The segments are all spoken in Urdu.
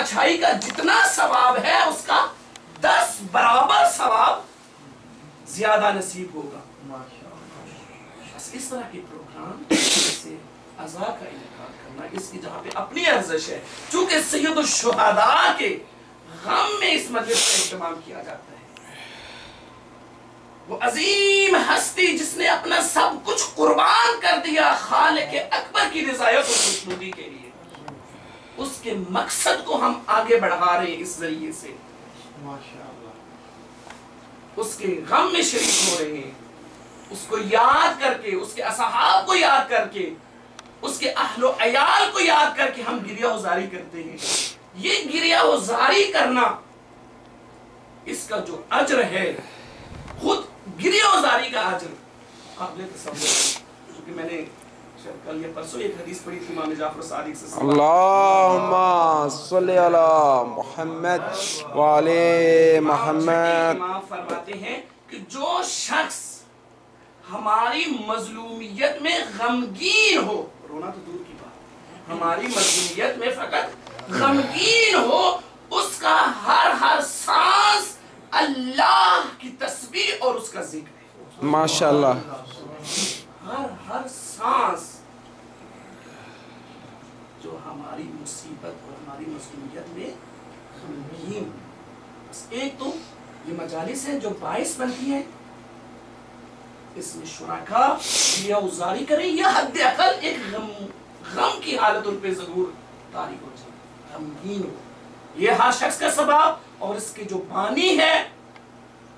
اچھائی کا جتنا ثواب ہے اس کا 10 برابر ثواب زیادہ نصیب ہوگا. بس اس طرح کے پروگرام سے عزا کا انعقاد کرنا، اس کی جہاں پہ اپنی ارزش ہے، چونکہ سید الشہداء کے غم میں اس مجلس کا اہتمام کیا جاتا ہے. وہ عظیم ہستی جس نے اپنا سب کچھ قربان کر دیا خالق اکبر کی رضایت اور خوشنودی کے لیے، اس کے مقصد کو ہم آگے بڑھا رہے ہیں اس ذریعے سے. اس کے غم میں شریک ہو رہے ہیں، اس کو یاد کر کے، اس کے اصحاب کو یاد کر کے، اس کے اہل و عیال کو یاد کر کے ہم گریہ وزاری کرتے ہیں. یہ گریہ وزاری کرنا، اس کا جو اجر ہے، خود گریہ وزاری کا اجر قابل تصور. کیونکہ میں نے کل یا پرسوں ایک حدیث پڑھی تھی امام جعفر صادق سے، اللہم صلی علی محمد وعلی محمد. امام فرماتے ہیں کہ جو شخص ہماری مظلومیت میں غمگین ہو، رونا تو دور کی بات، ہماری مظلومیت میں فقط غمگین ہو، اس کا ہر سانس اللہ کی تسبیح اور اس کا ذکر ہے. ماشاءاللہ. ہر سانس جو ہماری مصیبت اور ہماری مظلومیت میں غمگین. ایک تو یہ مجالس ہیں جو باعث بنتی ہیں اس میں شرکا گریہ وزاری کریں، یا حد اقل ایک غم کی حالت ان پہ ضرور طاری ہو جائے، غمگین ہو. یہ ہر شخص کا ثواب، اور اس کے جو بانی ہے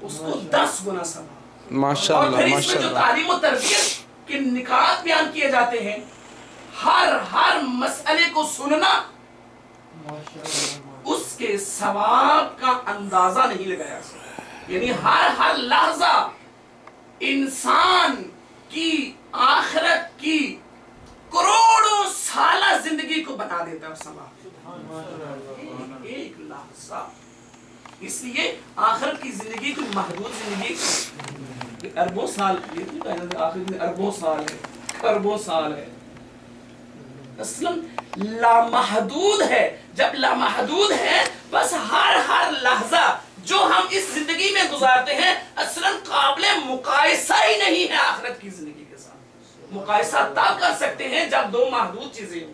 اس کو 10 گنا ثواب. ماشاءاللہ. اور پھر اس میں جو تعلیم و تربیت کے نکات بیان کیے جاتے ہیں، ہر مسئلے کو سننا، اس کے ثواب کا اندازہ نہیں لگایا سکتا. یعنی ہر لحظہ انسان کی آخرت کی کروڑوں سالہ زندگی کو بنا دیتا ہے ثواب. ایک لحظہ. اس لیے آخرت کی زندگی کوئی محدود زندگی اربوں سال کی آخرت میں اربوں سال ہے، اربوں سال ہے. اسلم لامحدود ہے. جب لامحدود ہے بس ہر لحظہ جو ہم اس زندگی میں گزارتے ہیں اصلاً قابل مقایسہ ہی نہیں ہے آخرت کی زندگی کے ساتھ. مقایسہ تب کر سکتے ہیں جب دو محدود چیزیں ہوں.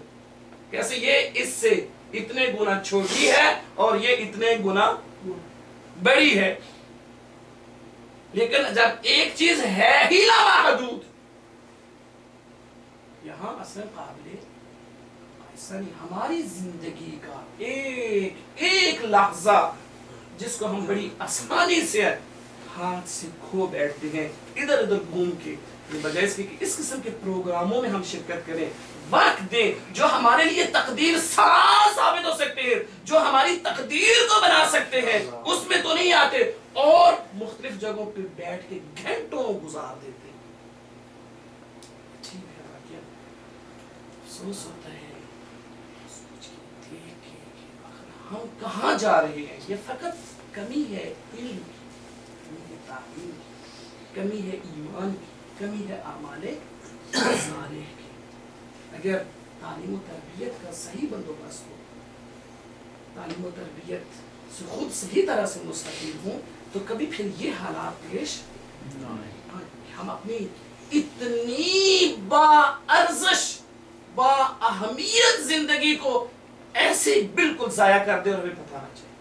کیسے یہ اس سے اتنے گنا چھوٹی ہے اور یہ اتنے گنا بڑی ہے. لیکن جب ایک چیز ہے ہی لامحدود، یہاں اصلاً قابل ایسا نہیں. ہماری زندگی کا ایک لحظہ جس کو ہم بڑی آسانی سے ہاتھ سے کھو بیٹھتے ہیں ادھر ادھر گھوم کے، بجائے اس کے کہ اس قسم کے پروگراموں میں ہم شرکت کریں، وقت دیں جو ہمارے لیے تقدیر ساز ثابت ہو سکتے ہیں، جو ہماری تقدیر کو بنا سکتے ہیں. اس میں تو نہیں آتے اور مختلف جگہوں پہ بیٹھ کے گھنٹوں گزار دیتے. ٹھیک ہے واقعہ افسوس ہوتا ہے ہم کہاں جا رہے ہیں. یہ فقط کمی ہے علم کی، کمی ہے تعلیم کی، کمی ہے ایمان کی، کمی ہے اعمال صالح کی. اگر تعلیم و تربیت کا صحیح بندوبست ہو، تعلیم و تربیت سے خود صحیح طرح سے مستقل ہوں، تو کبھی پھر یہ حالات پیش ہم اپنی اتنی با ارزش با اہمیت زندگی کو ایسے بالکل ضائع کر دے اور ہمیں پتہ نہ چلے.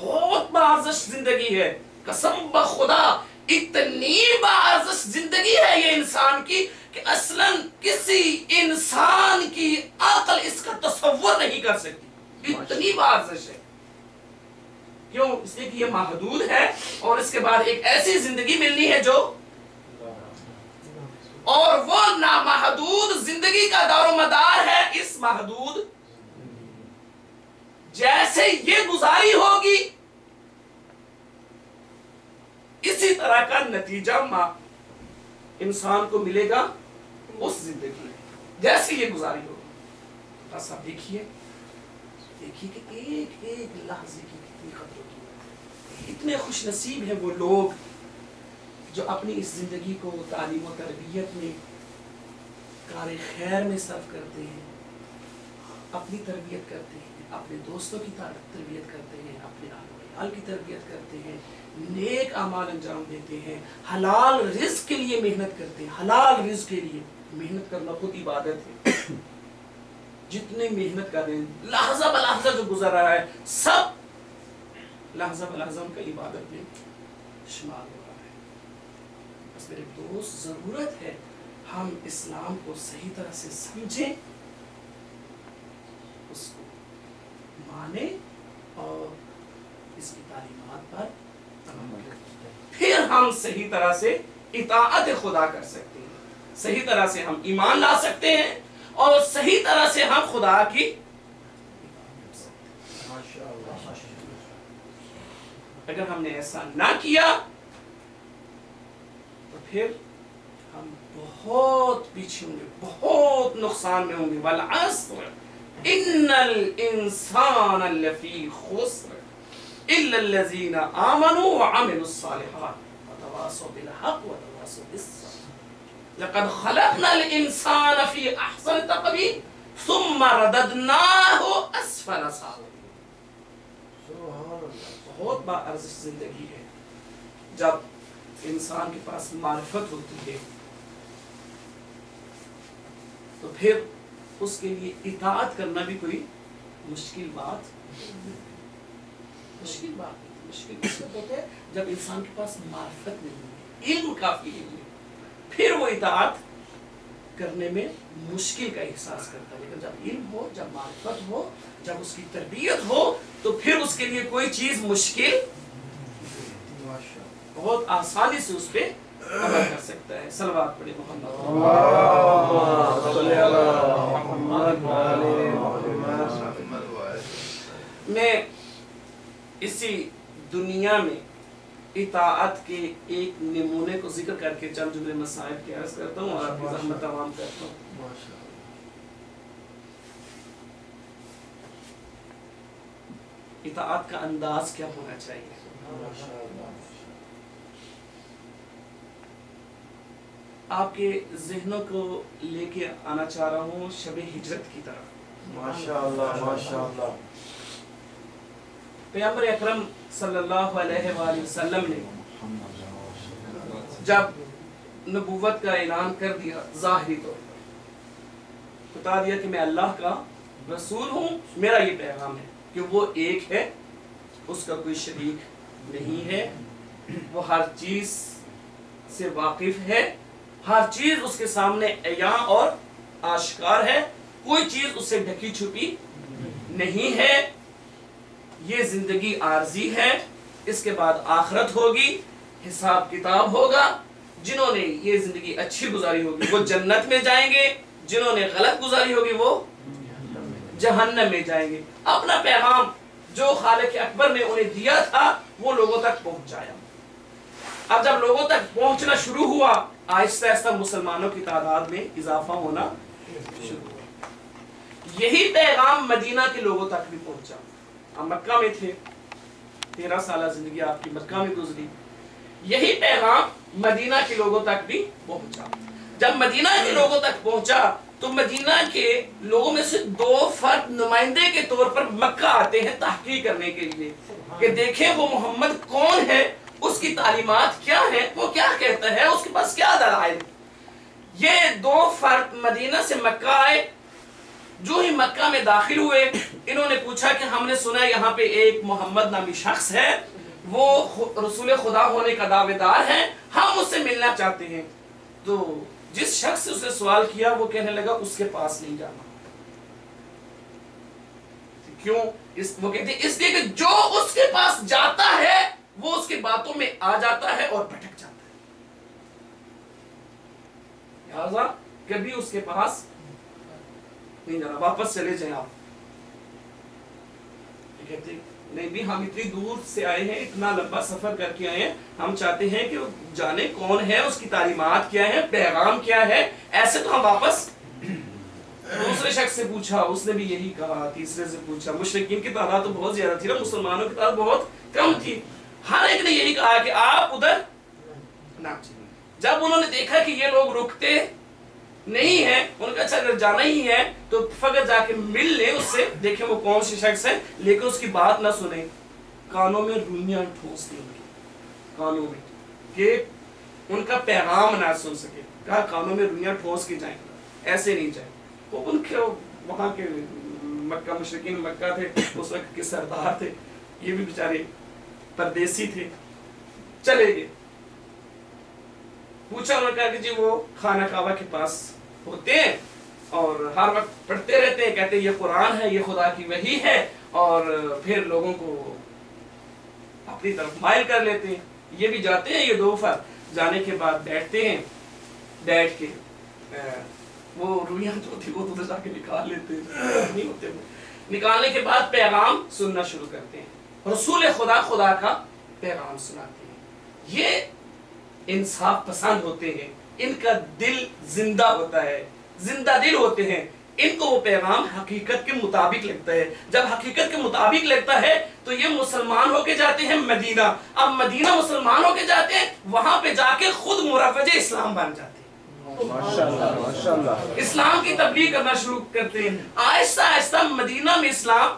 بہت بارزش زندگی ہے، قسم بخدا اتنی بارزش زندگی ہے یہ انسان کی کہ اصلاً کسی انسان کی عقل اس کا تصور نہیں کر سکتی. اتنی بارزش ہے. کیوں؟ اس لیے کہ یہ محدود ہے اور اس کے بعد ایک ایسی زندگی ملنی ہے جو، اور وہ نامحدود زندگی کا دار و مدار ہے اس محدود. جیسے یہ گزاری ہوگی اسی طرح کا نتیجہ انسان کو ملے گا اس زندگی میں جیسے یہ گزاری ہوگی. بس آپ دیکھیے کہ ایک لحظے کی کتنی قدر ہوتی ہے. اتنے خوش نصیب ہیں وہ لوگ جو اپنی اس زندگی کو تعلیم و تربیت میں کار خیر میں صرف کرتے ہیں، اپنی تربیت کرتے ہیں، اپنے دوستوں کی تربیت کرتے ہیں، اپنے اہل و عیال کی تربیت کرتے ہیں، نیک اعمال انجام دیتے ہیں، حلال رزق کے لیے محنت کرتے ہیں۔ حلال رزق کے لیے محنت کرنا خود عبادت ہے۔ جتنے محنت کر رہے ہیں، لحظہ بلحظہ جو گزر رہا ہے، سب لحظہ بلحظہ ان کا عبادت میں شمار ہو رہا ہے۔ بس میرے دوست، ضرورت ہے ہم اسلام کو صحیح طرح سے سمجھیں، اس کو مانیں اور اس کی تعلیمات پر عمل کریں، پھر ہم صحیح طرح سے اطاعت خدا کر سکتے ہیں، صحیح طرح سے ہم ایمان لا سکتے ہیں اور صحیح طرح سے ہم خدا کی اگر ہم نے ایسا نہ کیا تو پھر ہم بہت پیچھے ہوں گے، بہت نقصان میں ہوں گے۔ والعصر ان الانسان لفی خسر الا الذین آمنوا وعملوا الصالحات وتواصوا بالحق وتواصوا بالصبر لقد خلقنا الانسان فی احسن تقویم ثم رددناہ اسفل سافلین۔ بہت باارزش زندگی ہے جب انسان کے پاس معرفت ہوتی ہے تو پھر اس کے لیے اطاعت کرنا بھی کوئی مشکل بات مشکل اس وقت ہوتا ہے جب انسان کے پاس معرفت نہیں ہے، علم کافی نہیں ہے، پھر وہ اطاعت کرنے میں مشکل کا احساس کرتا ہے۔ لیکن جب علم ہو، جب معرفت ہو، جب اس کی تربیت ہو تو پھر اس کے لیے کوئی چیز مشکل بہت آسانی سے اس پہ عمل کر سکتا ہے۔ صلوات پڑھیں محمد۔ میں اسی دنیا میں اطاعت کے ایک نمونے کو ذکر کر کے چند جملے مسائل کی عرض کرتا ہوں اور آپ کی زحمت عوام کرتا ہوں۔ اطاعت کا انداز کیا ہونا چاہیے؟ آپ کے ذہنوں کو لے کے آنا چاہ رہا ہوں شب ہجرت کی طرف۔ ماشاءاللہ ماشاءاللہ۔ پیغمبر اکرم صلی اللہ علیہ وآلہ وسلم نے جب نبوت کا اعلان کر دیا، ظاہری طور پر بتا دیا کہ میں اللہ کا رسول ہوں، میرا یہ پیغام ہے کہ وہ ایک ہے، اس کا کوئی شریک نہیں ہے، وہ ہر چیز سے واقف ہے، ہر چیز اس کے سامنے عیاں اور آشکار ہے، کوئی چیز اس سے ڈھکی چھپی نہیں ہے، یہ زندگی عارضی ہے، اس کے بعد آخرت ہوگی، حساب کتاب ہوگا، جنہوں نے یہ زندگی اچھی گزاری ہوگی وہ جنت میں جائیں گے، جنہوں نے غلط گزاری ہوگی وہ جہنم میں جائیں گے۔ اپنا پیغام جو خالق اکبر نے انہیں دیا تھا وہ لوگوں تک پہنچایا۔ اب جب لوگوں تک پہنچنا شروع ہوا، آہستہ آہستہ مسلمانوں کی تعداد میں اضافہ ہونا شروع ہوا۔ یہی پیغام مدینہ کے لوگوں تک بھی پہنچا۔ آپ مکہ میں تھے، 13 سالہ زندگی آپ کی مکہ میں گزری، یہی پیغام مدینہ کے لوگوں تک بھی پہنچا۔ جب مدینہ کے لوگوں تک پہنچا تو مدینہ کے لوگوں میں سے 2 فرد نمائندے کے طور پر مکہ آتے ہیں تحقیق کرنے کے لیے کہ دیکھیں وہ محمد کون ہے، اس کی تعلیمات کیا ہیں، وہ کیا کہتا ہے، اس کے پاس کیا دلائل۔ یہ 2 فرد مدینہ سے مکہ آئے، جو ہی مکہ میں داخل ہوئے انہوں نے پوچھا کہ ہم نے سنا یہاں پہ ایک محمد نامی شخص ہے، وہ رسول خدا ہونے کا دعوے دار ہے، ہم اس سے ملنا چاہتے ہیں۔ تو جس شخص سے اسے سوال کیا وہ کہنے لگا اس کے پاس نہیں جانا۔ کیوں؟ وہ کہتے ہیں اس لیے کہ جو اس کے پاس جاتا ہے وہ اس کے باتوں میں آ جاتا ہے اور بھٹک جاتا ہے، لہذا کبھی اس کے پاس نہیں جانا، واپس چلے جائیں آپ۔ کہتے ہیں نہیں بھی ہم اتنی دور سے آئے ہیں، اتنا لمبا سفر کر کے آئے ہیں، ہم چاہتے ہیں کہ جانے کون ہے، اس کی تعلیمات کیا ہے، پیغام کیا ہے، ایسے تو ہم واپس۔ دوسرے شخص سے پوچھا، اس نے بھی یہی کہا، تیسرے سے پوچھا، مشرکین کی تعداد تو بہت زیادہ تھی نا، مسلمانوں کی تعداد بہت کم تھی، ہر ایک نے یہی کہا کہ آپ ادھر نہ۔ جب انہوں نے دیکھا کہ یہ لوگ رکتے نہیں ہے ان کا اچھا اگر جانا ہی ہے تو فقط جا کے مل لیں اس سے، دیکھیں وہ کون سی شخص ہے، لیکن اس کی بات نہ سنیں، کانوں میں روئیاں ٹھونس دیں ان کے کانوں میں کہ ان کا پیغام نہ سن سکے، کہا کانوں میں روئیاں ٹھونس کے جائیں، ایسے نہیں جائیں۔ وہ ان کے وہاں کے مکہ مشرکین مکہ تھے اس وقت کے سردار تھے، یہ بھی بیچارے پردیسی تھے، چلے گئے، پوچھا انہوں نے کہا کہ جی وہ خانہ کعبہ کے پاس ہوتے ہیں اور ہر وقت پڑھتے رہتے ہیں، کہتے ہیں یہ قرآن ہے، یہ خدا کی وحی ہے، اور پھر لوگوں کو اپنی طرف مائل کر لیتے ہیں۔ یہ بھی جاتے ہیں، یہ دو فرد جانے کے بعد بیٹھتے ہیں، بیٹھ کے وہ رویاں جو تھی وہ تو جا کے نکال لیتے ہیں، نہیں ہوتے وہ، نکالنے کے بعد پیغام سننا شروع کرتے ہیں، رسول خدا کا پیغام سناتے ہیں۔ یہ انصاف پسند ہوتے ہیں، ان کا دل زندہ ہوتا ہے، زندہ دل ہوتے ہیں، ان کو وہ پیغام حقیقت کے مطابق لگتا ہے۔ جب حقیقت کے مطابق لگتا ہے تو یہ مسلمان ہو کے جاتے ہیں مدینہ، اب مدینہ مسلمان ہو کے جاتے ہیں، وہاں پہ جا کے خود مروج اسلام بن جاتے ہیں، ماشاءاللہ اسلام کی تبلیغ کرنا شروع کرتے ہیں، آہستہ آہستہ مدینہ میں اسلام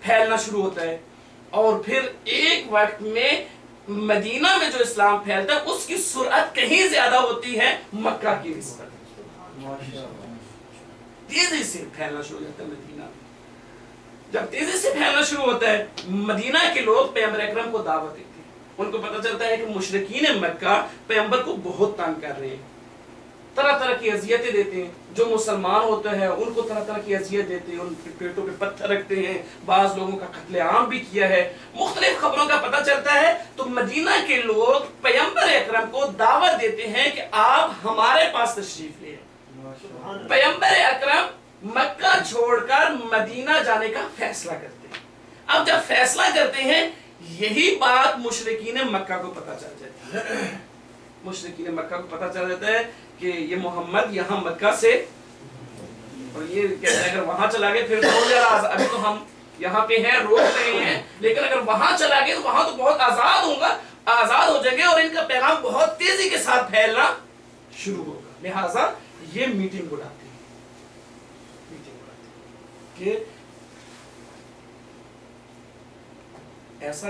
پھیلنا شروع ہوتا ہے، اور پھر ایک وقت میں مدینہ میں جو اسلام پھیلتا ہے اس کی سرعت کہیں زیادہ ہوتی ہے مکہ کی نسبت، تیزی سے پھیلنا شروع ہو جاتا ہے مدینہ میں۔ جب تیزی سے پھیلنا شروع ہوتا ہے، مدینہ کے لوگ پیغمبر اکرم کو دعوت دیتے ہیں، ان کو پتہ چلتا ہے کہ مشرکین مکہ پیغمبر کو بہت تنگ کر رہے ہیں، طرح طرح کی اذیتیں دیتے ہیں، جو مسلمان ہوتا ہے ان کو طرح طرح کی اذیت دیتے ہیں، ان کے پیٹوں پہ پتھر رکھتے ہیں، بعض لوگوں کا قتل عام بھی کیا ہے، مختلف خبروں کا پتہ چلتا ہے، تو مدینہ کے لوگ پیغمبر اکرم کو دعوت دیتے ہیں کہ آپ ہمارے پاس تشریف لے۔ پیغمبر اکرم مکہ چھوڑ کر مدینہ جانے کا فیصلہ کرتے ہیں۔ اب جب فیصلہ کرتے ہیں یہی بات مشرکین مکہ کو پتہ چل جاتی ہے، مشرکین مکہ کو پتہ چل جاتا ہے کہ یہ محمد یہاں مکہ سے، اور یہ کہتے ہیں اگر وہاں چلا گئے پھر تو ابھی تو ہم یہاں پہ ہیں روک رہے ہیں، لیکن اگر وہاں چلا گئے تو وہاں تو بہت آزاد ہو جائیں گے اور ان کا پیغام بہت تیزی کے ساتھ پھیلنا شروع ہوگا، لہٰذا یہ میٹنگ بلاتے ہیں کہ ایسا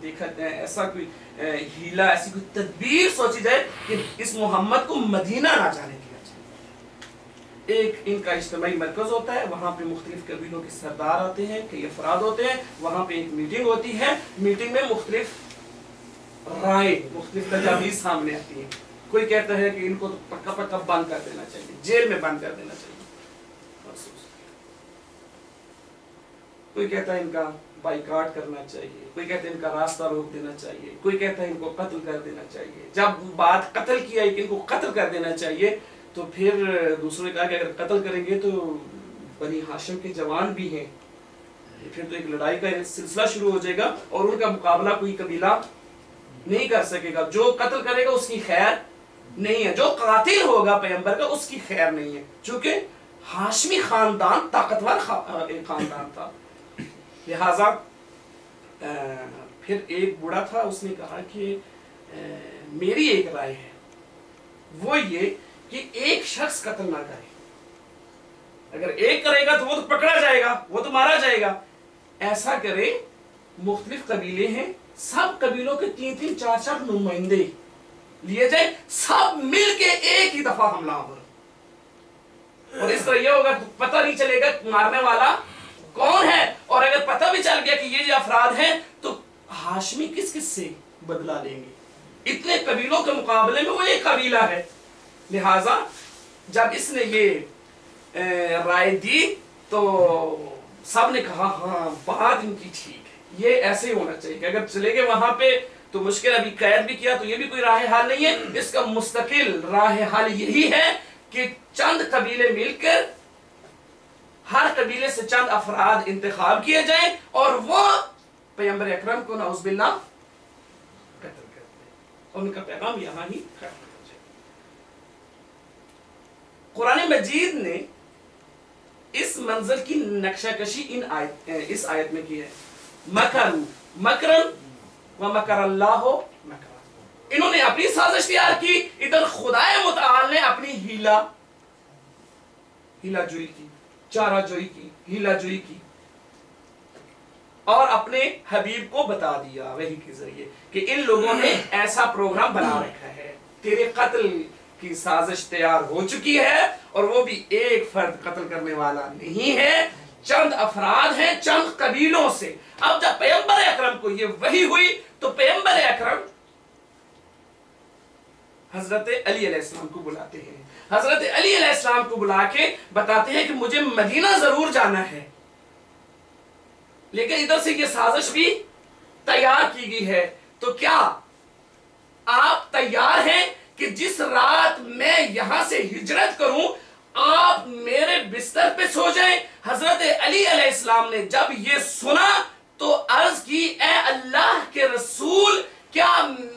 دیکھا جائے، ایسا کوئی ہیلا، ایسی کوئی تدبیر سوچی جائے کہ اس محمد کو مدینہ نہ جانے دیا جائے۔ ایک ان کا اجتماعی مرکز ہوتا ہے، وہاں پہ مختلف قبیلوں کے سردار آتے ہیں، کئی افراد ہوتے ہیں، وہاں پہ ایک میٹنگ ہوتی ہے، میٹنگ میں مختلف رائے، مختلف تجاویز سامنے آتی ہیں۔ کوئی کہتا ہے کہ ان کو پکا پکا بند کر دینا چاہیے، جیل میں بند کر دینا چاہیے، کوئی کہتا ہے ان کا بائیکاٹ کرنا چاہیے، کوئی کہتا ہے ان کا راستہ روک دینا چاہیے، کوئی کہتا ہے ان کو قتل کر دینا چاہیے۔ جب بات قتل کی آئی کہ ان کو قتل کر دینا چاہیے تو پھر دوسروں نے کہا کہ اگر قتل کریں گے تو بنی ہاشم کے جوان بھی ہیں، پھر تو ایک لڑائی کا سلسلہ شروع ہو جائے گا اور ان کا مقابلہ کوئی قبیلہ نہیں کر سکے گا، جو قتل کرے گا اس کی خیر نہیں ہے، جو قاتل ہوگا پیغمبر کا اس کی خیر نہیں ہے، چونکہ ہاشمی خاندان طاقتور خاندان تھا۔ لہٰذا پھر ایک بوڑھا تھا، اس نے کہا کہ میری ایک رائے ہے، وہ یہ کہ ایک شخص قتل نہ کرے، اگر ایک کرے گا تو وہ تو پکڑا جائے گا، وہ تو مارا جائے گا، ایسا کرے مختلف قبیلے ہیں، سب قبیلوں کے 3-3 4-4 نمائندے لیے جائیں، سب مل کے ایک ہی دفعہ حملہ ہو، اور اس طرح یہ ہوگا پتہ نہیں چلے گا مارنے والا کون ہے، اور اگر پتہ بھی چل گیا کہ یہ جو افراد ہیں تو ہاشمی کس سے بدلہ لیں گے، اتنے قبیلوں کے مقابلے میں وہ ایک قبیلہ ہے۔ لہٰذا جب اس نے یہ رائے دی تو سب نے کہا ہاں بات ان کی ٹھیک ہے، یہ ایسے ہی ہونا چاہیے کہ اگر چلے گئے وہاں پہ تو مشکل، ابھی قید بھی کیا تو یہ بھی کوئی راہ حل نہیں ہے، اس کا مستقل راہ حل یہی ہے کہ چند قبیلے مل کر ہر قبیلے سے چند افراد انتخاب کیے جائیں اور وہ پیغمبر اکرم کو نعوذ باللہ قتل کرتے ہیں، اور ان کا پیغام یہاں ہی ختم ہو جائے۔ قرآن مجید نے اس منظر کی نقشہ کشی اس آیت میں کی ہے، مکروا مکرن ومکر اللہ مکرا، انہوں نے اپنی سازش تیار کی، ادھر خدائے متعال نے اپنی ہیلا جوئی کی، چارہ جوئی کی، ہیلا جوئی کی، اور اپنے حبیب کو بتا دیا وحی کے ذریعے کہ ان لوگوں نے ایسا پروگرام بنا رکھا ہے، تیرے قتل کی سازش تیار ہو چکی ہے، اور وہ بھی ایک فرد قتل کرنے والا نہیں ہے، چند افراد ہیں چند قبیلوں سے۔ اب جب پیغمبر اکرم کو یہ وحی ہوئی تو پیغمبر اکرم حضرت علی علیہ السلام کو بلاتے ہیں، حضرت علی علیہ السلام کو بلا کے بتاتے ہیں کہ مجھے مدینہ ضرور جانا ہے، لیکن ادھر سے یہ سازش بھی تیار کی گئی ہے، تو کیا آپ تیار ہیں کہ جس رات میں یہاں سے ہجرت کروں آپ میرے بستر پہ سو جائیں؟ حضرت علی علیہ السلام نے جب یہ سنا تو عرض کی، اے اللہ کے رسول، کیا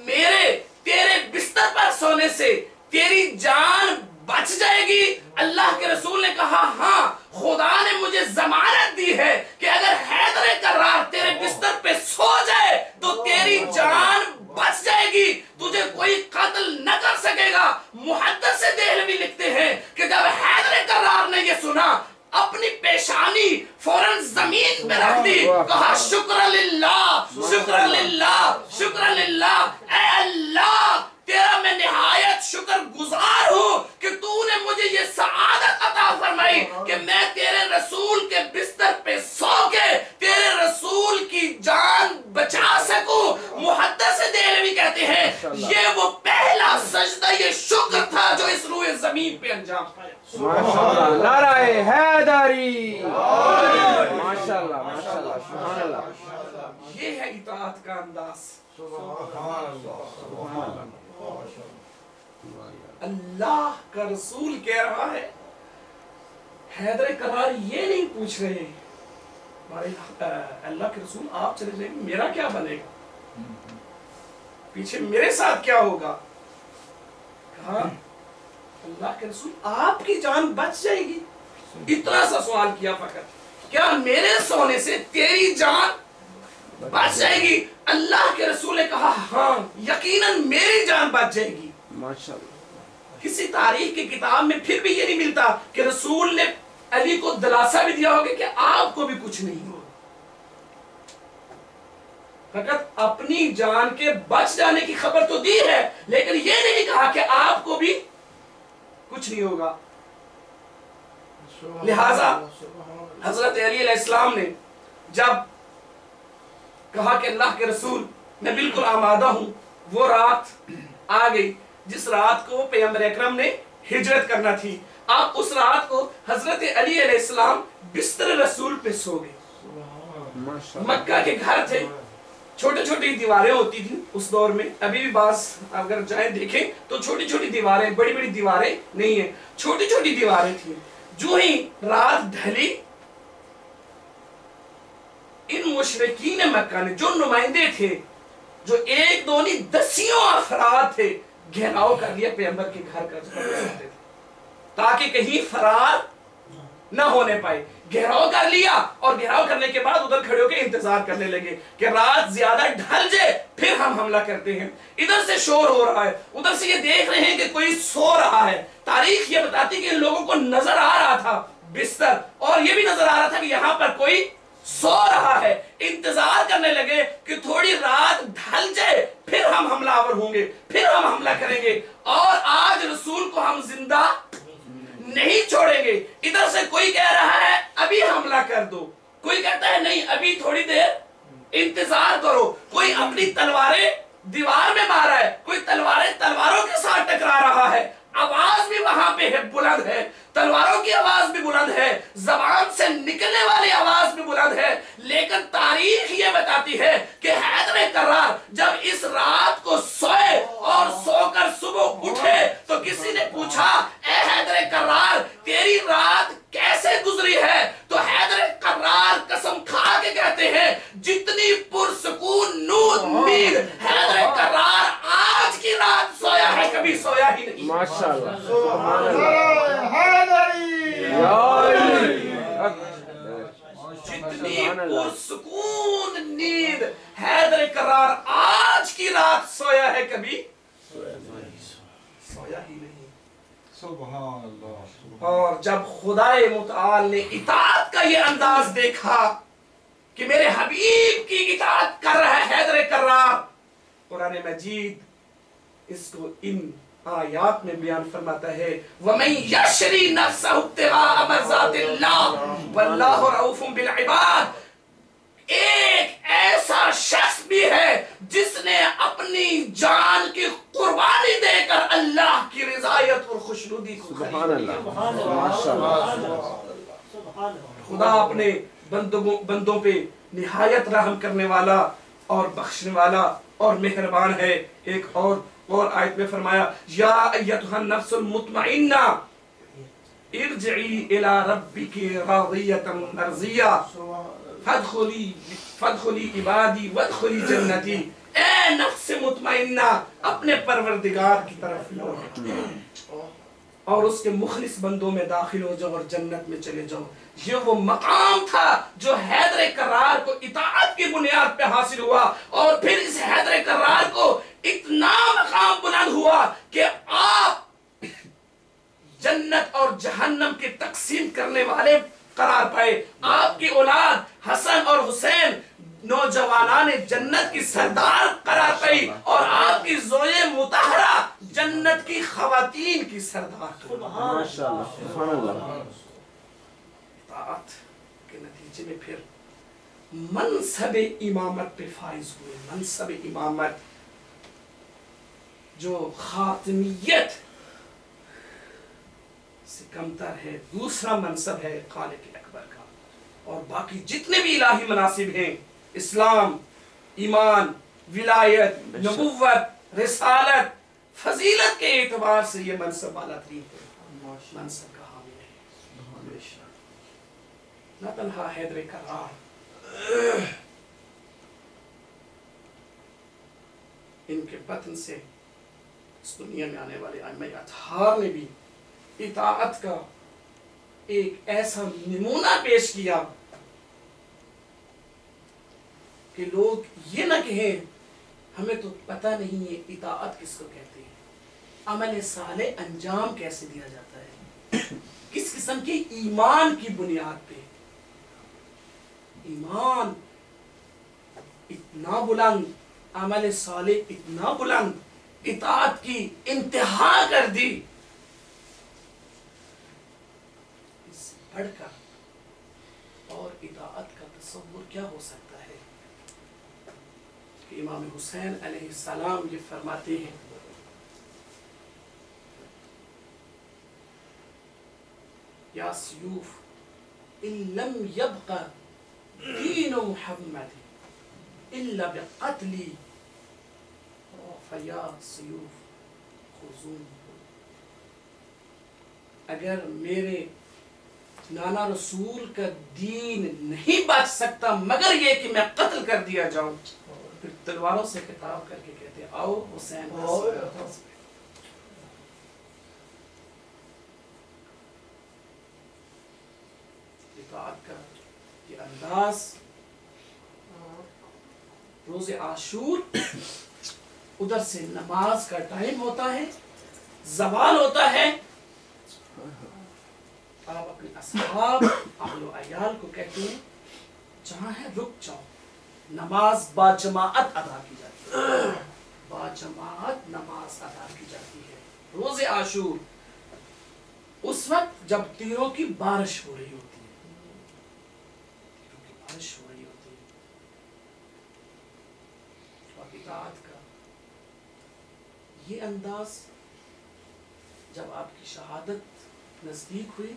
میرے تیرے بستر پر سونے سے تیری جان بچ جائے گی؟ اللہ کے رسول نے کہا، ہاں، خدا نے مجھے ضمانت دی ہے کہ اگر حیدر کرار تیرے بستر پہ سو جائے تو تیری جان بچ جائے گی، تجھے کوئی قتل نہ کر سکے گا۔ محدث دہلوی لکھتے ہیں کہ جب حیدر کرار نے یہ سنا اپنی پیشانی فوراً زمین پہ رکھ دی، کہا شکر للہ، شکر للہ، شکر للہ، اے اللہ تیرا میں نہایت شکر گزار ہوں کہ تو نے مجھے یہ سعادت عطا فرمائی کہ میں تیرے رسول کے بستر پہ سو کے تیرے رسول کی جان بچا سکوں۔ محدث دہلوی کہتے ہیں یہ وہ پہلا سجدہ یہ شکر تھا جو اس روئے زمین پہ انجام پایا۔ ماشاءاللہ، نعرہ حیدری، ماشاءاللہ ماشاءاللہ، سبحان اللہ۔ یہ ہے اطاعت کا انداز۔ اللہ کا رسول کہہ رہا ہے، حیدر کرار یہ نہیں پوچھ رہے اللہ کے رسول آپ چلے جائیں گے میرا کیا بنے گا، پیچھے میرے ساتھ کیا ہوگا؟ کہا اللہ کے رسول آپ کی جان بچ جائے گی، اتنا سا سوال کیا فقط، کیا میرے سونے سے تیری جان بچ جائے گی؟ اللہ کے رسول نے کہا ہاں یقیناً میری جان بچ جائے گی۔ ماشاءاللہ۔ کسی تاریخ کی کتاب میں پھر بھی یہ نہیں ملتا کہ رسول نے علی کو دلاسا بھی دیا ہوگا کہ آپ کو بھی کچھ نہیں ہوگا، فقط اپنی جان کے بچ جانے کی خبر تو دی ہے، لیکن یہ نہیں کہا کہ آپ کو بھی کچھ نہیں ہوگا۔ لہذا حضرت علی علیہ السلام نے جب کہا کہ اللہ کے رسول میں بالکل آمادہ ہوں، وہ رات آ گئی جس رات کو پیغمبر اکرم نے ہجرت کرنا تھی۔ آپ اس رات کو حضرت علی علیہ السلام بستر رسول پہ سو گئے۔ مکہ کے گھر تھے، چھوٹی چھوٹی دیواریں ہوتی تھیں اس دور میں، ابھی بھی بعض اگر جائیں دیکھیں تو چھوٹی چھوٹی دیواریں، بڑی بڑی دیواریں نہیں ہیں، چھوٹی چھوٹی دیواریں تھیں۔ جو ہی رات ڈھلی ان مشرکین مکہ نے جو نمائندے تھے، جو ایک دو نہیں دسیوں افراد تھے، گھیراؤ کر لیا پیغمبر کے گھر کا تاکہ کہیں فرار نہ ہونے پائے۔ گھیراؤ کر لیا اور گھیراؤ کرنے کے بعد ادھر کھڑے ہو کے انتظار کرنے لگے کہ رات زیادہ ڈھل جائے پھر ہم حملہ کرتے ہیں۔ ادھر سے شور ہو رہا ہے، ادھر سے یہ دیکھ رہے ہیں کہ کوئی سو رہا ہے۔ تاریخ یہ بتاتی کہ ان لوگوں کو نظر آ رہا تھا بستر، اور یہ بھی نظر آ رہا تھا کہ یہاں پر کوئی سو رہا ہے۔ انتظار کرنے لگے کہ تھوڑی رات ڈھل جائے پھر ہم حملہ آور ہوں گے، پھر ہم حملہ کریں گے، اور آج رسول کو ہم زندہ نہیں چھوڑیں گے۔ ادھر سے کوئی کہہ رہا ہے ابھی حملہ کر دو، کوئی کہتا ہے نہیں ابھی تھوڑی دیر انتظار کرو، کوئی اپنی تلواریں دیوار میں مارا ہے، کوئی تلواریں تلواروں کے ساتھ ٹکرا رہا ہے۔ آواز بھی وہاں پہ ہے، بلند ہے، تلواروں کی آواز بھی بلند ہے، زبان سے نکلنے والی آواز بھی بلند ہے، لیکن تاریخ یہ بتاتی ہے کہ حیدر کرار جب اس رات کو سوئے اور سو کر صبح اٹھے تو کسی نے پوچھا اے حیدر کرار تیری رات کیسے گزری ہے؟ تو حیدر کرار قسم کھا کے کہتے ہیں جتنی پرسکون نیند حیدر کرار آج کی رات سویا ہے کبھی سویا ہی نہیں۔ ماشاءاللہ، سبحان اللہ، جتنی پرسکون نیند حیدر کرار آج کی رات سویا ہے کبھی سبحان اللہ. اور جب خدائے متعال نے اطاعت کا یہ انداز دیکھا کہ میرے حبیب کی اطاعت کر رہا ہے حیدر کرار، قرآن مجید اس کو ان آیات میں بیان فرماتا ہے وَمَن يَشْرِ نَفْسَهُ ابْتِغَاءَ مَرْضَاتِ اللَّهِ وَاللَّهُ رَءُوفٌ بِالْعِبَادِ. ایک ایسا شخص بھی ہے جس نے اپنی جان کی قربانی دے کر اللہ کی رضایت اور خوشنودی کو سبحان اللہ. خدا اپنے بندوں پہ نہایت رحم کرنے والا اور بخشنے والا اور مہربان ہے. ایک اور آیت میں فرمایا یا ایتھا النفس المطمئنہ ارجعی الی ربک راضیۃ مرضیہ فادخلی عبادی وادخلی جنتی. اے نفس مطمئنہ اپنے پروردگار کی طرف لوٹ اور اس کے مخلص بندوں میں داخل ہو جاؤ اور جنت میں چلے جاؤ. یہ وہ مقام تھا جو حیدر کرار کو اطاعت کی بنیاد پہ حاصل ہوا، اور پھر اس حیدر کرار کو اتنا مقام بلند ہوا کہ آپ جنت اور جہنم کی تقسیم کرنے والے قرار پائے. آپ کی اولاد حسن اور حسین نوجوانان جنت کی سردار قرار پائی، اور آپ کی زوجہ مطہرہ جنت کی خواتین کی سردار. ماشاءاللہ. سبحان اللہ. اطاعت کے نتیجے میں پھر منصب امامت پہ فائز ہوئے. منصب امامت جو خاتمیت سے کمتر ہے، دوسرا منصب ہے خالق اکبر کا. اور باقی جتنے بھی الہی مناصب ہیں، اسلام، ایمان، ولایت، نبوت، رسالت، فضیلت کے اعتبار سے یہ منصب اعلیٰ ترین منصب کا حامل ہے. نہ تنہا حیدر کرار ان کے بطن سے اس دنیا میں آنے والے ائمہ اطہار نے بھی اطاعت کا ایک ایسا نمونہ پیش کیا کہ لوگ یہ نہ کہیں ہمیں تو پتہ نہیں ہے اطاعت کس کو کہتے ہیں، عمل صالح انجام کیسے دیا جاتا ہے، کس قسم کے ایمان کی بنیاد پہ. ایمان اتنا بلند، عمل صالح اتنا بلند، اطاعت کی انتہا کر دی. اس سے بڑھ کر اور اطاعت کا تصور کیا ہو سکتا ہے کہ امام حسین علیہ السلام یہ فرماتے ہیں یا سیوف ان لم یبق دین محمد الا بقتلی فیا سیوف خذون. اگر میرے نانا رسول کا دین نہیں بچ سکتا مگر یہ کہ میں قتل کر دیا جاؤں، پھر تلواروں سے خطاب کر کے کہتے ہیں آؤ حسین. اطاعت کا یہ انداز روز عاشور ادھر سے نماز کا ٹائم ہوتا ہے، زوال ہوتا ہے، آپ اپنے اصحاب اہل و عیال کو کہتے ہیں جہاں ہے رک جاؤ. نماز با جماعت ادا کی جاتی ہے، با جماعت نماز ادا کی جاتی ہے روز عاشور. اس وقت جب تیروں کی بارش ہو رہی ہوتی ہے، بارش ہو رہی ہوتی ہے. اطاعت کا یہ انداز جب آپ کی شہادت نزدیک ہوئی،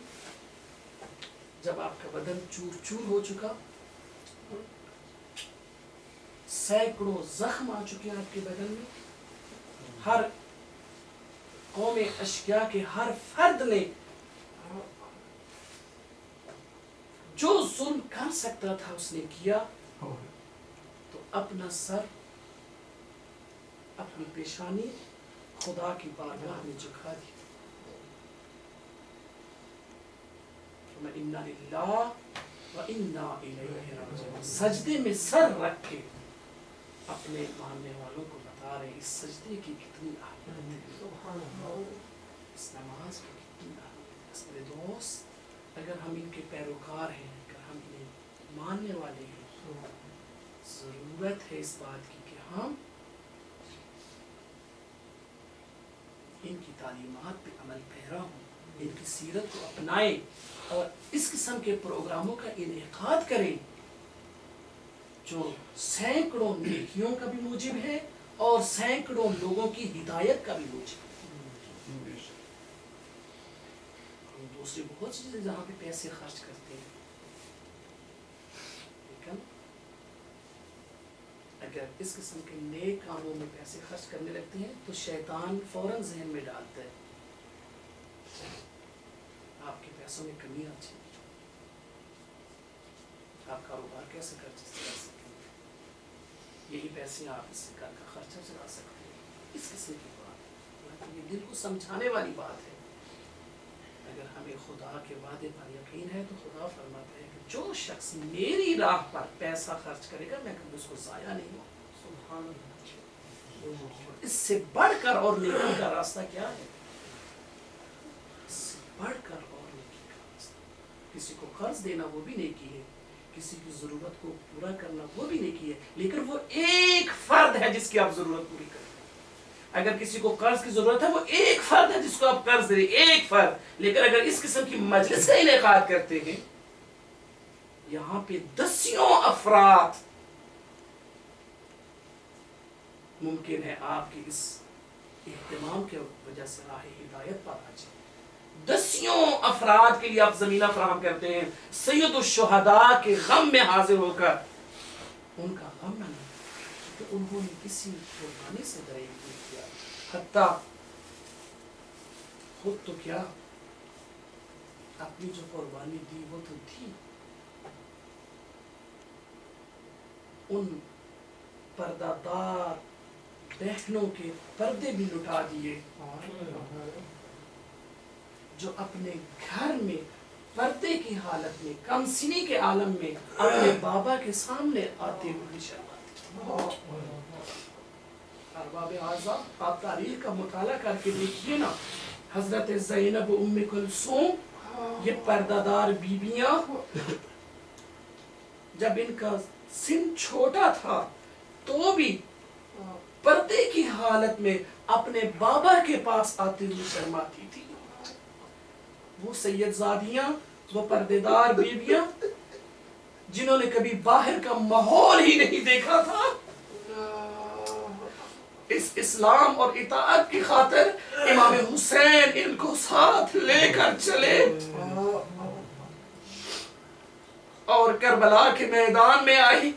جب آپ کا بدن چور چور ہو چکا، سینکڑوں زخم آ چکے ہیں آپ کے بدن میں، ہر قوم اشقیاء کے ہر فرد نے جو ظلم کر سکتا تھا اس نے کیا، تو اپنا سر، اپنی پیشانی خدا کی بارگاہ میں جھکا دی. اِنَّا لِلَّهِ وَإِنَّا إِلَيْهِ رَاجِعُونَ. سجدے میں سر رکھ کے اپنے ماننے والوں کو بتا رہے اس سجدے کی کتنی اہمیت ہے. اس نماز کی کتنی اہمیت ہے میرے دوست. اگر ہم ان کے پیروکار ہیں, اگر ہم انہیں ماننے والے ہیں, ضرورت ہے اس بات کی کہ ہم ان کی تعلیمات پہ عمل پیرا ہوں, ان کی سیرت کو اپنائیں اور اس قسم کے پروگراموں کا انعقاد کریں جو سینکڑوں نیکیوں کا بھی موجب ہے اور سینکڑوں لوگوں کی ہدایت کا بھی موجب ہے. ہم دوسری بہت سی چیزیں جہاں پہ پیسے خرچ کرتے ہیں, لیکن اگر اس قسم کے نیک کاموں میں پیسے خرچ کرنے لگتے ہیں تو شیطان فوراً ذہن میں ڈالتا ہے آپ کے پیسوں میں کمی آ جائے, آپ کاروبار کیسے کر سکتے ہیں, یہی پیسے آپ اس سے گھر کا خرچہ چلا سکتے ہیں. اس قسم کی بات یہ دل کو سمجھانے والی بات ہے. اگر ہمیں خدا کے وعدے پر یقین ہے تو خدا فرماتا ہے کہ جو شخص میری راہ پر پیسہ خرچ کرے گا میں کبھی اس کو ضائع نہیں ہوں. سبحان اللہ. اس سے بڑھ کر اور نیکی کا راستہ کیا ہے؟ اس سے بڑھ کر اور نیکی کا راستہ, کسی کو قرض دینا وہ بھی نیکی ہے, کسی کی ضرورت کو پورا کرنا وہ بھی نیکی ہے, لیکن وہ ایک فرد ہے جس کی آپ ضرورت پوری کریں. اگر کسی کو قرض کی ضرورت ہے وہ ایک فرد ہے جس کو آپ قرض دیں, ایک فرد. لیکن اگر اس قسم کی مجلس کا انعقاد کرتے ہیں, یہاں پہ دسیوں افراد ممکن ہے آپ کے اس اہتمام کے وجہ سے راہ ہدایت پر آ جائیں. دسیوں افراد کے لیے آپ زمینہ فراہم کرتے ہیں, سید الشہداء کے غم میں حاضر ہو کر ان کا غم نہ لیں کہ انہوں نے کسی قربانی سے دریغ نہیں کیا, حتیٰ خود تو کیا اپنی جو قربانی دی وہ تو تھی, ان پردہ دار بہنوں کے پردے بھی لٹا دیے جو اپنے گھر میں پردے کی حالت میں کم سنی کے عالم میں اپنے بابا کے سامنے آتے ہوئے شرماتے. ارباب اعضاء آپ تاریخ کا مطالعہ کر کے دیکھیے نا, حضرت زینب ام کلثوم یہ پردہ دار بیویاں جب ان کا سن چھوٹا تھا تو بھی پردے کی حالت میں اپنے بابا کے پاس آتے ہوئے شرماتی تھی. وہ سید زادیاں, وہ پردے دار بیویاں جنہوں نے کبھی باہر کا ماحول ہی نہیں دیکھا تھا, اس اسلام اور اطاعت کی خاطر امام حسین ان کو ساتھ لے کر چلے اور کربلا کے میدان میں آئی.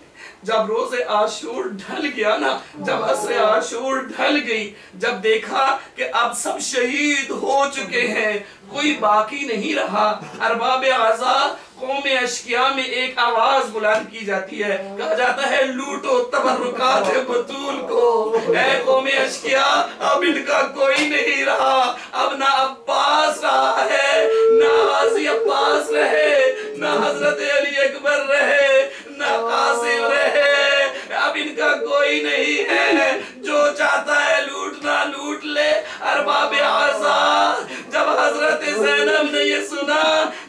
جب روز عاشور ڈھل گیا نا, جب عصر عاشور ڈھل گئی, جب دیکھا کہ اب سب شہید ہو چکے ہیں, کوئی باقی نہیں رہا, ارباب اعضاء قوم اشقیاء میں ایک آواز بلند کی جاتی ہے, کہا جاتا ہے لوٹو تبرکات بطول کو, اے قوم اشقیاء اب ان کا کوئی نہیں رہا, اب نہ عباس رہا ہے, نہ غازی عباس رہے, نہ حضرت علی اکبر رہے, نہ قاسم رہے, اب ان کا کوئی نہیں ہے, جو چاہتا ہے لوٹنا لوٹ لے. ارباب اعضاء جب حضرت زینب نے یہ سنا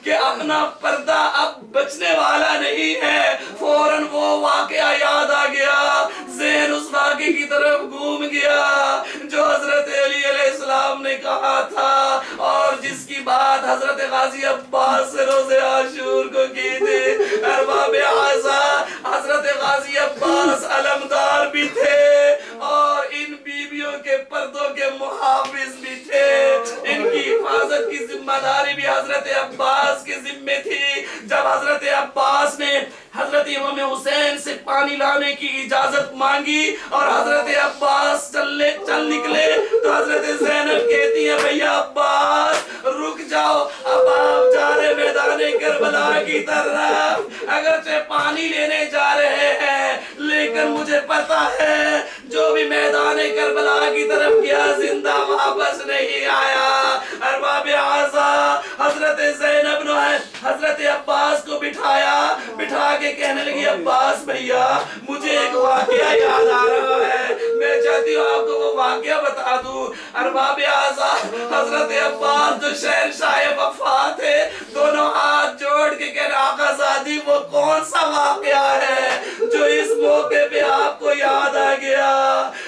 کہ اپنا پردہ اب بچنے والا نہیں ہے, فوراً وہ واقعہ یاد آ گیا, ذہن اس واقعے کی طرف گھوم گیا جو حضرت علی علیہ السلام نے کہا تھا اور جس کی بات حضرت غازی عباس سے روز عاشور کو کی تھی. ارباب اعضاء حضرت غازی عباس علمدار بھی تھے اور ان بیویوں کے پردوں کے محافظ بھی تھے, ان کی حفاظت کی ذمہ داری بھی حضرت عباس کے ذمے تھی. جب حضرت عباس نے حضرت امام حسین سے پانی لانے کی اجازت مانگی اور حضرت عباس چل نکلے تو حضرت زینب کہتی ہے بھیا عباس رک جاؤ, اب آپ جا رہے میدان کربلا کی طرف, اگرچہ پانی لینے جا رہے ہیں لیکن مجھے پتا ہے جو بھی میدان کربلا کی طرف گیا زندہ واپس نہیں آیا. ارباب اعضاء حضرت زینب نے حضرت عباس کو بٹھا کے کہنے لگی عباس بھیا مجھے ایک واقعہ یاد آ رہا ہے, میں چاہتی ہوں آپ کو وہ واقعہ بتا دوں. ارباب اعزاز حضرت عباس جو شہنشاہ وفا تھے, دونوں ہاتھ جوڑ کے کہنے آقا زادی وہ کون سا واقعہ ہے جو اس موقع پہ آپ کو یاد آ گیا.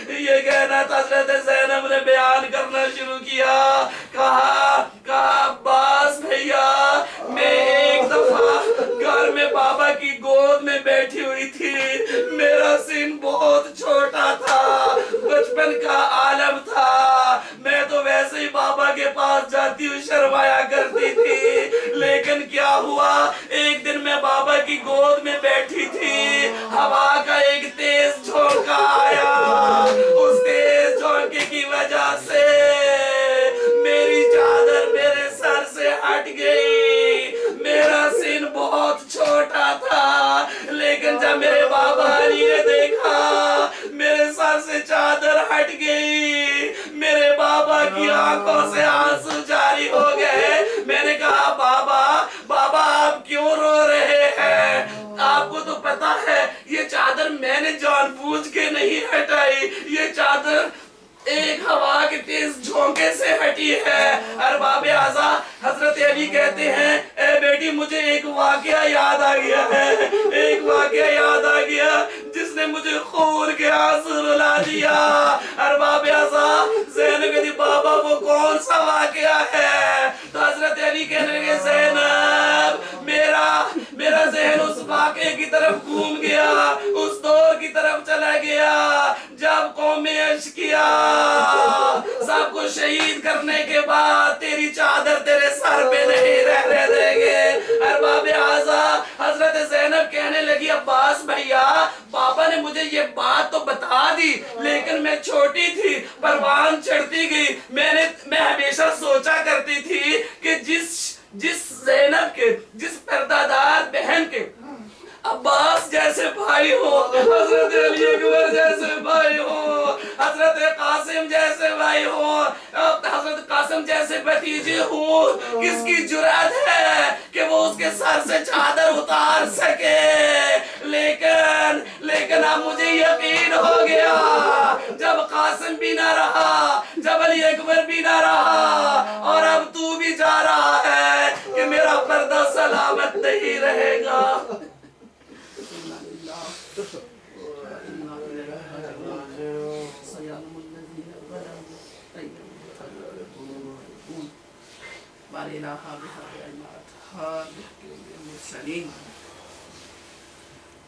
یہ کہنا حضرت زینب نے بیان کرنا شروع کیا. کہا عباس بھیا میں ایک دفعہ گھر میں بابا کی گود میں بیٹھی ہوئی تھی, میرا سن بہت چھوٹا تھا, بچپن کا عالم تھا, میں تو ویسے ہی بابا کے پاس جاتی ہوں شرمایا کرتی تھی, لیکن کیا ہوا ایک دن میں بابا کی گود میں بیٹھی تھی, ہوا کا ایک تیز جھونکا آیا, اس تیز جھونکے کی وجہ سے میری چادر میرے سر سے ہٹ گئی. میرا سن بہت چھوٹا تھا, لیکن جب میرے بابا علی نے دیکھا میرے سر سے چادر ہٹ گئی, میرے بابا کی آنکھوں سے آنسو جاری ہو گئے. میں نے کہا بابا آپ کیوں رو رہے ہیں؟ آپ کو تو پتا ہے یہ چادر میں نے جان بوجھ کے نہیں ہٹائی, یہ چادر ایک ہوا کے تیز جھونکے سے ہٹی ہے. ارباب اعزاز حضرت علی کہتے ہیں اے بیٹی مجھے ایک واقعہ یاد آ گیا ہے, ایک واقعہ یاد آ گیا جس نے مجھے خون کے آنسو رلا دیا. ارباب اعزاز زینب کہتی بابا وہ کون سا واقعہ ہے؟ تو حضرت علی کہنے لگے زینب میرا ذہن اس واقعے کی طرف گھوم گیا, اس دور کی طرف چلا گیا جب قوم اشقیا سب کو شہید کرنے کے بعد تیری چادر تیرے سر پہ نہیں رہنے دیں گے. ارباب اعزاز حضرت زینب کہنے لگی عباس بھیا پاپا نے مجھے یہ بات تو بتا دی, لیکن میں چھوٹی تھی, پروان چڑھتی گئی. میں ہمیشہ سوچا کرتی تھی کہ جس زینب کے, جس پردادار بہن کے عباس جیسے بھائی ہو, حضرت علی اکبر جیسے بھائی ہو, حضرت قاسم جیسے بھائی ہو, حضرت قاسم جیسے بھتیجے ہو, کس کی جرأت ہے کہ وہ اس کے سر سے چادر اتار سکے. لیکن اب مجھے یقین ہو گیا جب قاسم بھی نہ رہا, جب علی اکبر بھی نہ رہا, اور اب تو بھی جا رہا ہے کہ میرا پردہ سلامت نہیں رہے گا.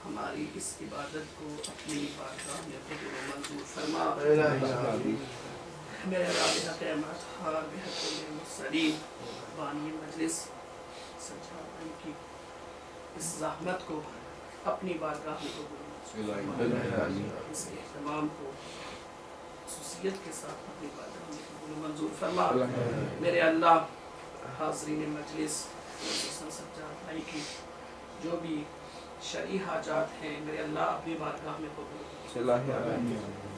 ہماری اس عبادت کو اپنی بارگاہ میں قبول و منظور فرما. میرے رابطہ قیامت ہار بحق المرسلین بانی مجلس سجادہ کی اس زحمت کو اپنی بارگاہ میں قبول فرما. اس کے اہتمام کو خصوصیت کے ساتھ اپنی بارگاہ میں قبول و منظور فرما. میرے اللہ حاضرین مجلس خصوصاً سجاد بھائی کی جو بھی شرعی حاجات ہیں میرے اللہ اپنی بارگاہ میں قبول.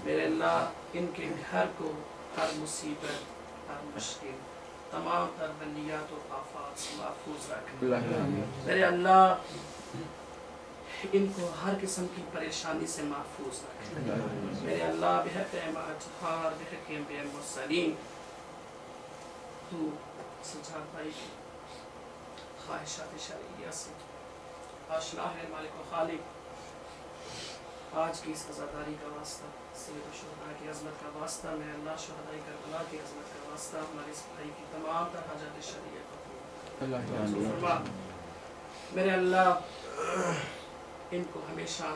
میرے اللہ ان کے گھر کو ہر مصیبت, ہر مشکل, تمام تر بلیات و آفات سے محفوظ رکھ. میرے اللہ ان کو ہر قسم کی پریشانی سے محفوظ رکھ. میرے اللہ بحق اطہار بحق انبیاء مرسلین تو سجاد بھائی کی خواہشات شرعیہ سے آشنا ہے مالک و خالق. آج کی اس عزاداری کا واسطہ, سید الشہداء کی عظمت کا واسطہ, میں اللہ شہداء کربلا کی عظمت کا واسطہ ہمارے اس بھائی کی تمام تر حاجات شرعیہ کو فرما. میرے اللہ ان کو ہمیشہ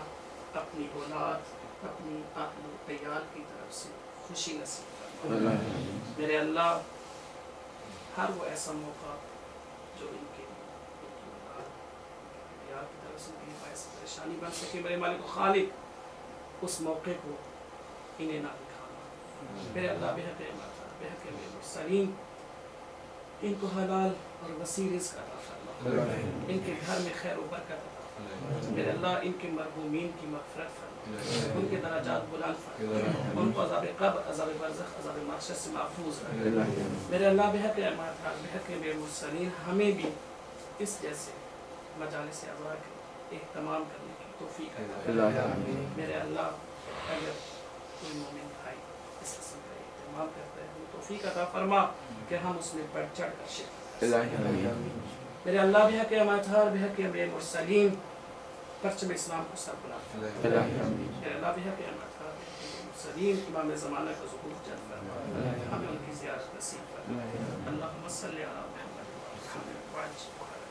اپنی اولاد, اپنی اہل و عیال کی طرف سے خوشی نصیب فرما. میرے اللہ ہر وہ ایسا موقع جو ان کے عیال کی طرف سے ان کے لیے باعث پریشانی بن سکے, میرے مالک و خالق اس موقع کو انہیں نہ دکھانا. میرے اللہ بحق المرسلین ان کو حلال اور وسیع رزق عطا فرما. ان کے گھر میں خیر و برکت عطا فرما. میرے اللہ ان کے مرحومین کی مغفرت فرما, ان کے درجات بلند فرما, ان کو عذاب قبر, عذاب برزخ, عذاب محشر سے محفوظ رکھنا. میرے اللہ بحق المرسلین ہمیں بھی اس جیسے مجالس اعضاء کے اہتمام کرنے کی توفیق عطا فرما. میرے اللہ اگر کوئی مومن بھائی اس قسم کا اہتمام کرتے ہیں. ہمیں توفیق عطا فرما کہ ہم اس میں بڑھ چڑھ کر شرکت کریں. میرے اللہ بھی حق امتحار بھی حق امیر مرسلین پرچم اسلام کو سر بنا میرے اللہ بھی حق امتحار بھی حق امیر مرسلین امام زمانہ کا ظہور جلد فرما ہمیں ان کی زیارت نصیب فرما. اللہم صلی علی محمد وعلی محمد